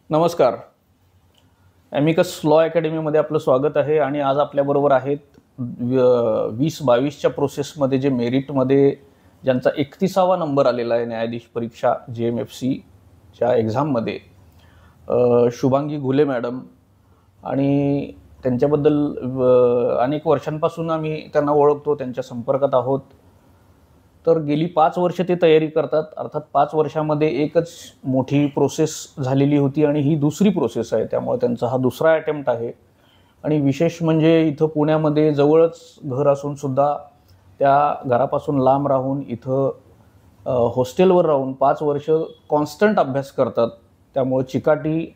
नमस्कार. ॲमिकस लॉ अकॅडमीमध्ये आपलं स्वागत आहे आणि आज आपल्याबरोबर आहेत 2022च्या प्रोसेसमध्ये जे मेरिटमध्ये ज्यांचा 31वा नंबर आलेला आहे न्यायाधीश परीक्षा JMFCच्या एक्झाममध्ये शुभांगी घुले मॅडम. आणि त्यांच्याबद्दल अनेक वर्षांपासून आम्ही त्यांना ओळखतो, त्यांच्या संपर्कात आहोत. तर गेली 5 वर्ष ते तयारी करतात. अर्थात 5 वर्षामध्ये एकच मोठी प्रोसेस झालेली होती आणि ही दुसरी प्रोसेस आहे, त्यामुळे त्यांचा हा दुसरा अटेम्प्ट आहे. आणि विशेष म्हणजे इथं पुण्यामध्ये जवळच घर असून सुद्धा त्या घरापासून लांब राहून इथं हॉस्टेलवर राहून 5 वर्ष कॉन्स्टंट अभ्यास करतात. त्यामुळे चिकाटी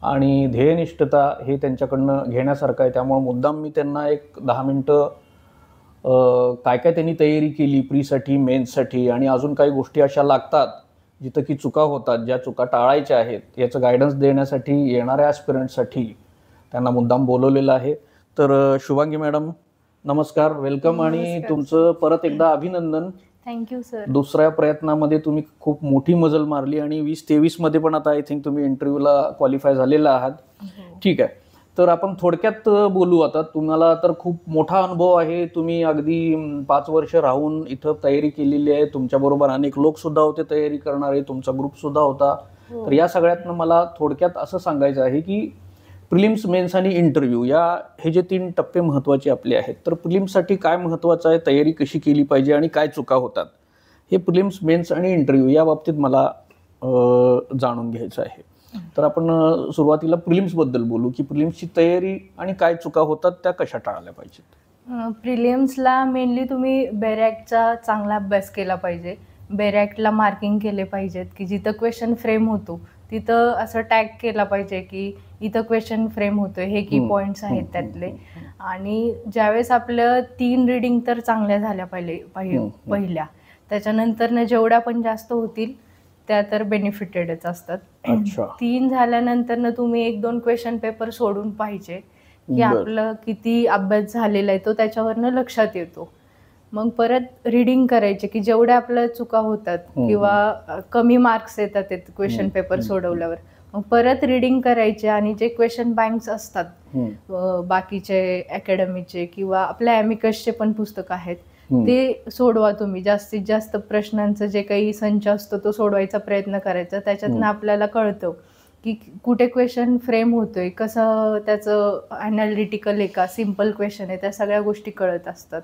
आणि ध्येयनिष्ठता हे त्यांच्याकडनं घेण्यासारखं आहे. त्यामुळे मुद्दाम मी त्यांना एक 10 मिनटं काय काय त्यांनी तयारी केली प्रीसाठी, मेन्ससाठी आणि अजून काही गोष्टी अशा लागतात जिथं की चुका होतात, ज्या चुका टाळायच्या आहेत, याचं गायडन्स देण्यासाठी येणाऱ्या ॲस्पिरंटसाठी त्यांना मुद्दाम बोलवलेलं आहे. तर शुभांगी मॅडम नमस्कार, वेलकम. आणि तुमचं परत एकदा अभिनंदन. Thank you sir. दुसऱ्या प्रयत्नामध्ये तुम्ही खूप मोठी मजल मारली आणि 2023 मध्ये पण आता आय थिंक तुम्ही इंटरव्ह्यूला क्वालिफाय झालेला आहात. ठीक आहे, तर आपण थोडक्यात बोलू. आता तुम्हाला तर खूप मोठा अनुभव आहे. तुम्ही अगदी 5 वर्ष राहून इथं तयारी केलेली आहे. तुमच्याबरोबर अनेक लोक सुद्धा होते तयारी करणारे, तुमचा ग्रुप सुद्धा होता. तर या सगळ्यातनं मला थोडक्यात असं सांगायचं आहे की प्रिलिम्स, मेन्स आणि इंटरव्ह्यू हे जे 3 टप्पे महत्त्वाचे आपले आहेत, तर प्रिलिम्ससाठी काय महत्त्वाचं आहे, तयारी कशी केली पाहिजे आणि काय चुका होतात, हे प्रिलिम्स, मेन्स आणि इंटरव्ह्यू या बाबतीत मला जाणून घ्यायचं आहे. तर आपण सुरुवातीला प्रिलिम्सबद्दल बोलू की प्रिलिम्सची तयारी आणि काय चुका होतात, त्या कशा टाळल्या पाहिजेत. प्रिलिम्सला मेनली तुम्ही बेरॅकचा चांगला अभ्यास केला पाहिजे. बेरॅकला मार्किंग केले पाहिजेत की जिथं क्वेश्चन फ्रेम होतो तिथं असं टॅग केला पाहिजे की इथं क्वेश्चन फ्रेम होतोय, हे की पॉईंट्स आहेत त्यातले. आणि ज्यावेळेस आपलं 3 रीडिंग तर चांगल्या झाल्या पहिल्या, त्याच्यानंतर जेवढ्या पण जास्त होतील त्या तर बेनिफिटेडच असतात. 3 झाल्यानंतर तुम्ही 1-2 क्वेश्चन पेपर सोडून पाहिजे की आपलं किती अभ्यास झालेला आहे तो त्याच्यावरनं लक्षात येतो. मग परत रीडिंग करायचे की जेवढ्या आपल्या चुका होतात किंवा कमी मार्क्स येतात क्वेश्चन पेपर सोडवल्यावर, मग परत रीडिंग करायचे. आणि जे क्वेश्चन बँक्स असतात बाकीचे अकॅडमीचे किंवा आपल्या ॲमिकसचे पण पुस्तक आहेत ते सोडवा तुम्ही. जास्तीत जास्त प्रश्नांचं जे काही संच असतो तो सोडवायचा प्रयत्न करायचा. त्याच्यातनं आपल्याला कळतं की कुठे क्वेश्चन फ्रेम होतोय, कसं त्याचं ॲनालिटिकल आहे का, सिम्पल क्वेश्चन आहे, त्या सगळ्या गोष्टी कळत असतात.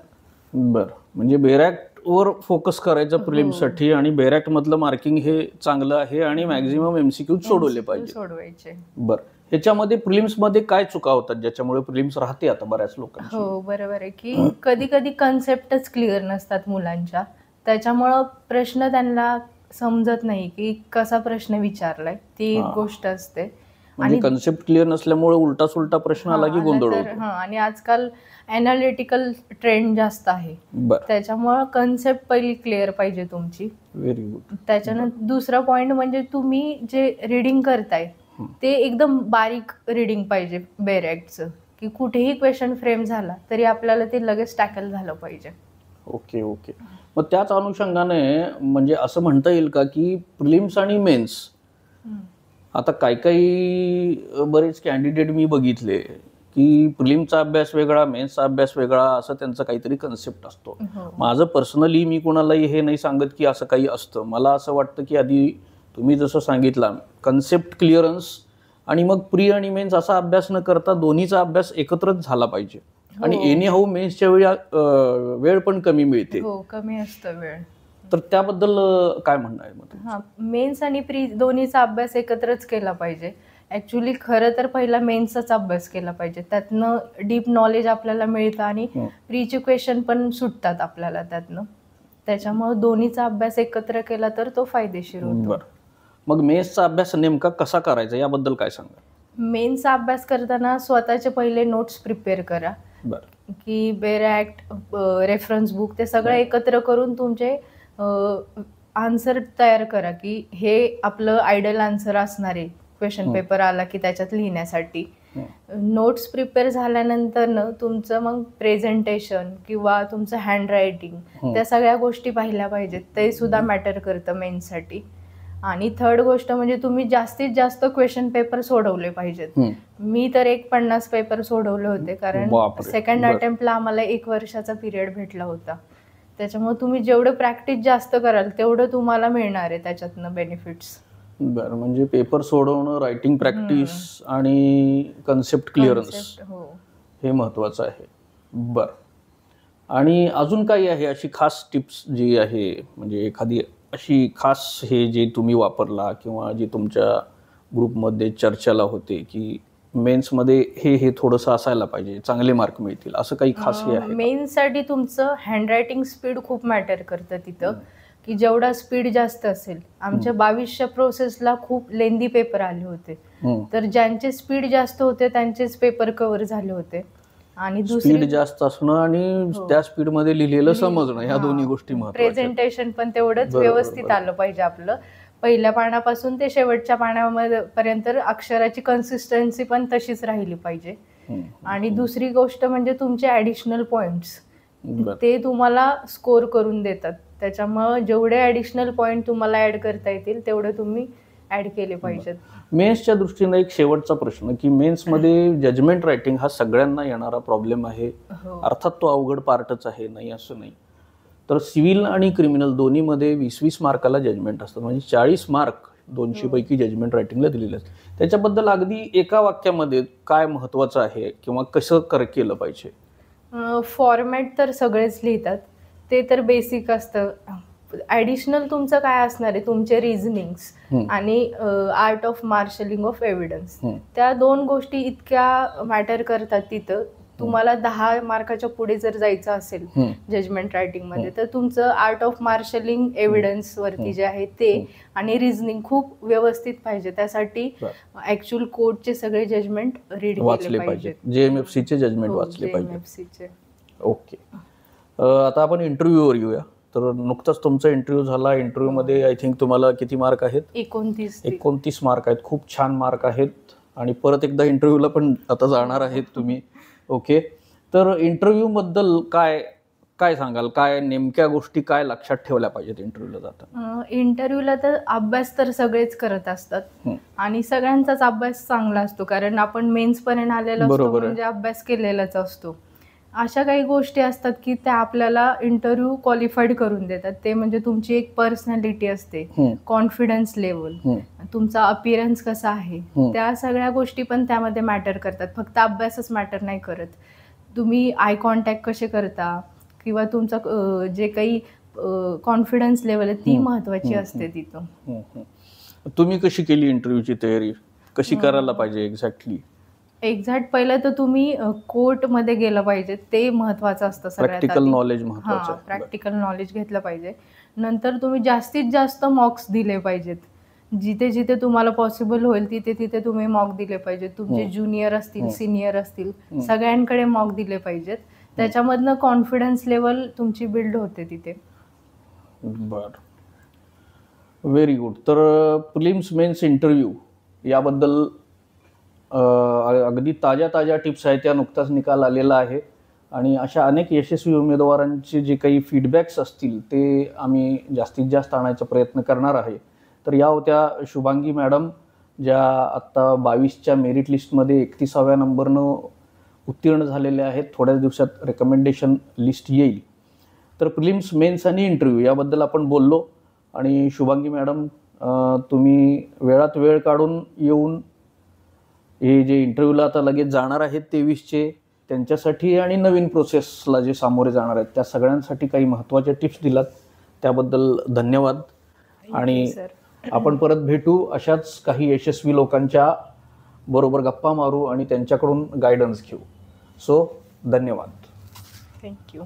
बरं, म्हणजे बेरॅक्टवर फोकस करायचं प्रिलिम्ससाठी आणि बेरॅक्ट मधलं मार्किंग हे चांगलं आहे आणि मॅक्झिमम MCQ सोडवले सोडवायचे. बरं, ह्याच्यामध्ये प्रिलिम्समध्ये काय चुका होतात ज्याच्यामुळे प्रिलिम्स राहते आता बऱ्याच लोकांची? हो, बरोबर आहे की कधी कधी कन्सेप्टच क्लिअर नसतात मुलांच्या, त्याच्यामुळं प्रश्न त्यांना समजत नाही की कसा प्रश्न विचारलाय, ती एक गोष्ट असते. आणि कन्सेप्ट क्लिअर नसल्यामुळे उलटा सुलटा प्रश्न आला की गोंधळ होतो. आणि आजकाल ॲनालिटिकल ट्रेंड जास्त आहे, त्याच्यामुळं कन्सेप्ट पहिली क्लिअर पाहिजे तुमची. Very good. त्याच्यानंतर दुसरा पॉइंट म्हणजे तुम्ही जे रीडिंग करताय ते एकदम बारीक रीडिंग पाहिजे बेरॅक्टचं, की कुठेही क्वेश्चन फ्रेम झाला तरी आपल्याला ते लगेच टॅकल झालं पाहिजे. Okay okay. मग त्याच अनुषंगाने म्हणजे असं म्हणता येईल का की प्रिलिम्स आणि मेन्स, आता काही बरेच कॅन्डिडेट मी बघितले की प्रिलिमचा अभ्यास वेगळा, मेन्सचा अभ्यास वेगळा, असं त्यांचा काहीतरी कन्सेप्ट असतो. माझं पर्सनली मी कोणालाही हे नाही सांगत की असं काही असतं. मला असं वाटतं की आधी तुम्ही जसं सांगितलं कन्सेप्ट क्लिअरन्स आणि मग प्री आणि मेन्स असा अभ्यास न करता दोन्हीचा अभ्यास एकत्रच झाला पाहिजे. आणि एनी हाऊ मेन्सच्या वेळी वेळ पण कमी मिळते. कमी असतं वेळ. तर त्याबद्दल काय म्हणणं आहे? मेन्स आणि प्री दोन्हीचा अभ्यास एकत्रच केला पाहिजे. ॲक्च्युली खरं तर पहिला मेन्सचाच अभ्यास केला पाहिजे, त्यातनं डीप नॉलेज आपल्याला मिळतं आणि प्रीचे क्वेश्चन पण सुटतात आपल्याला त्यातनं. त्याच्यामुळे दोन्हीचा अभ्यास एकत्र केला तर तो फायदेशीर होतो. मग मेन्सचा अभ्यास नेमका कसा करायचा याबद्दल काय सांगा? मेन्सचा अभ्यास करताना स्वतःचे पहिले नोट्स प्रिपेअर करा की बेरॅक्ट, रेफरन्स बुक, ते सगळं एकत्र करून तुमचे आन्सर तयार करा की हे आपलं आयडियल आन्सर असणार आहे क्वेश्चन पेपर आला की त्याच्यात लिहिण्यासाठी. नोट्स प्रिपेअर झाल्यानंतर तुमचं मग प्रेझेंटेशन किंवा तुमचं हँड रायटिंग, त्या सगळ्या गोष्टी पाहिल्या पाहिजेत. ते सुद्धा मॅटर करतं मेन्ससाठी. आणि थर्ड गोष्ट म्हणजे तुम्ही जास्तीत जास्त क्वेश्चन पेपर सोडवले पाहिजेत. मी तर 50 पेपर सोडवले होते, कारण बापरे. सेकंड अटेम्प्टला आम्हाला 1 वर्षाचा पिरियड भेटला होता. त्याच्यामुळे तुम्ही जेवढं प्रॅक्टिस जास्त कराल तेवढं तुम्हाला मिळणार आहे त्याच्यातनं बेनिफिट्स. बरं, म्हणजे पेपर सोडवणं, रायटिंग प्रॅक्टिस आणि कन्सेप्ट क्लिअरन्स हो, हे महत्त्वाचं आहे. बरं, आणि अजून काही आहे अशी खास टिप्स जी आहे, म्हणजे एखादी अशी खास हे जे तुम्ही वापरला किंवा जे तुमच्या ग्रुपमध्ये चर्चेला होते की मेन्समध्ये हे थोडंसं असायला पाहिजे, चांगले मार्क मिळतील, असं काही खास हे आहे? मेन्ससाठी तुमचं हँडरायटिंग स्पीड खूप मॅटर करतं तिथं, की जेवढा स्पीड जास्त असेल. आमच्या 22च्या प्रोसेसला खूप लेंदी पेपर आले होते, तर ज्यांचे स्पीड जास्त होते त्यांचेच पेपर कव्हर झाले होते. आणि स्पीड जास्त असणं आणि त्या स्पीड मध्ये लिहिलेलं समजणं, ह्या दोन्ही गोष्टी महत्त्वाच्या. प्रेझेंटेशन पण तेवढंच व्यवस्थित आलं पाहिजे आपलं, पहिल्या पानापासून ते शेवटच्या पानामध्ये पर्यंत अक्षराची कन्सिस्टन्सी पण तशीच राहिली पाहिजे. आणि दुसरी गोष्ट म्हणजे तुमचे ऍडिशनल पॉइंट्स, ते तुम्हाला स्कोर करून देतात. त्याच्यामुळे जेवढे ऍडिशनल पॉइंट तुम्हाला ऍड करता येतील तेवढे तुम्ही ऍड केले पाहिजेत. मेन्सच्या दृष्टीने एक शेवटचा प्रश्न, की मेन्समध्ये जजमेंट रायटिंग हा सगळ्यांना येणारा प्रॉब्लेम आहे. अर्थात तो अवघड पार्टच आहे, नाही असं नाही. तर सिव्हिल आणि क्रिमिनल दोन्हीमध्ये 20-20 मार्काला जजमेंट असतात, म्हणजे 40 मार्क 200 पैकी जजमेंट रायटिंगला दिलेले असतात. त्याच्याबद्दल अगदी एका वाक्यामध्ये काय महत्त्वाचं आहे किंवा कसं केलं पाहिजे? फॉर्मॅट तर सगळेच लिहितात, ते तर बेसिक असतं. ॲडिशनल तुमचं काय असणार आहे, तुमचे रिझनिंग्स आणि art of marshalling of evidence, त्या 2 गोष्टी इतक्या मॅटर करतात तिथं. तुम्हाला 10 मार्काच्या पुढे जर जायचं असेल जजमेंट रायटिंग मध्ये, तर तुमचं आर्ट ऑफ मार्शलिंग एव्हिडन्स वरती जे आहे ते आणि रिझनिंग खूप व्यवस्थित पाहिजे. त्यासाठी ऍक्च्युअल कोर्टचे सगळे जजमेंट रीड केले पाहिजे, JMFCचे जजमेंट वाचले पाहिजे. ओके, आता आपण इंटरव्ह्यूवर येऊया. तर नुकताच तुमचा इंटरव्ह्यू झाला. इंटरव्ह्यूमध्ये आय थिंक तुम्हाला किती मार्क आहेत? 29 मार्क आहेत. खूप छान मार्क आहेत. आणि परत एकदा इंटरव्ह्यूला पण आता जाणार आहेत तुम्ही. ओके, तर इंटरव्ह्यूबद्दल काय सांगाल? काय नेमक्या गोष्टी काय लक्षात ठेवल्या पाहिजेत इंटरव्ह्यूला जाताना? इंटरव्ह्यूला तर अभ्यास तर सगळेच करत असतात आणि सगळ्यांचाच अभ्यास चांगला असतो, कारण आपण मेन्स पर्यंत आलेलो असतो म्हणजे अभ्यास केलेलाच असतो. अशा काही गोष्टी असतात की त्या आपल्याला इंटरव्ह्यू क्वालिफाईड करून देतात. ते म्हणजे तुमची एक पर्सनॅलिटी असते, कॉन्फिडन्स लेवल, तुमचा अपीअरन्स कसा आहे, त्या सगळ्या गोष्टी पण त्यामध्ये मॅटर करतात. फक्त अभ्यासच मॅटर नाही करत. तुम्ही आय कॉन्टॅक्ट कसे करता किंवा तुमचा जे काही कॉन्फिडन्स लेवल आहे ती महत्वाची असते तिथं. तुम्ही कशी केली इंटरव्ह्यूची तयारी? कशी करायला पाहिजे एक्झॅक्ट पहिलं तर तुम्ही कोर्टमध्ये गेलं पाहिजे, ते महत्वाचं असतं सगळ्यात. प्रॅक्टिकल नॉलेज महत्वाचं. प्रॅक्टिकल नॉलेज घेतलं पाहिजे. नंतर तुम्ही जास्तीत जास्त मॉक्स दिले पाहिजेत. जिथे जिथे तुम्हाला पॉसिबल होईल तिथे तिथे तुम्ही मॉक दिले पाहिजेत. तुमचे ज्युनियर असतील, सिनियर असतील, सगळ्यांकडे मॉक दिले पाहिजेत. त्याच्यामधनं कॉन्फिडन्स लेवल तुमची बिल्ड होते तिथे. बरं, व्हेरी गुड. तर प्रिलिम्स मेन्स इंटरव्ह्यू याबद्दल अगदी ताज्या टिप्स आहेत, त्या नुकताच निकाल आलेला आहे. आणि अशा अनेक यशस्वी उमेदवारांचे जे काही फीडबॅक्स असतील ते आम्ही जास्तीत जास्त आणायचा प्रयत्न करणार आहे. तर या होत्या शुभांगी मॅडम, ज्या आत्ता 22च्या मेरिट लिस्टमध्ये 31व्या नंबरनं उत्तीर्ण झालेल्या आहेत. थोड्याच दिवसात रेकमेंडेशन लिस्ट येईल. तर प्रिलिम्स मेन्स आणि इंटरव्ह्यू याबद्दल आपण बोललो. आणि शुभांगी मॅडम, तुम्ही वेळात वेळ काढून येऊन हे जे इंटरव्ह्यूला आता लगेच जाणार आहेत 23चे, त्यांच्यासाठी आणि नवीन प्रोसेसला जे सामोरे जाणार आहेत त्या सगळ्यांसाठी काही महत्त्वाच्या टिप्स दिलात, त्याबद्दल धन्यवाद. आणि आपण परत भेटू, अशाच काही यशस्वी लोकांच्या बरोबर गप्पा मारू आणि त्यांच्याकडून गायडन्स घेऊ. सो धन्यवाद. थँक्यू.